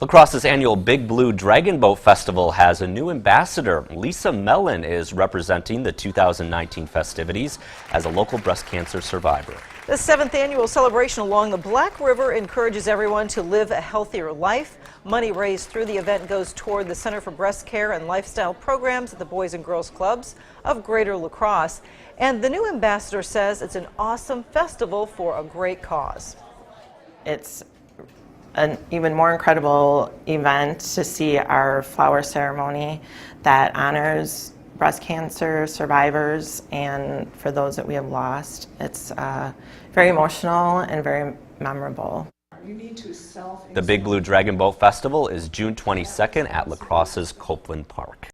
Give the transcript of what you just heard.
Lacrosse's annual Big Blue Dragon Boat Festival has a new ambassador. Lisa Mellon is representing the 2019 festivities as a local breast cancer survivor. The 7th annual celebration along the Black River encourages everyone to live a healthier life. Money raised through the event goes toward the Center for Breast Care and Lifestyle Programs at the Boys and Girls Clubs of Greater La Crosse. And the new ambassador says it's an awesome festival for a great cause. It's an even more incredible event to see our flower ceremony that honors breast cancer survivors and for those that we have lost. It's very emotional and very memorable. The Big Blue Dragon Boat Festival is June 22nd at La Crosse's Copeland Park.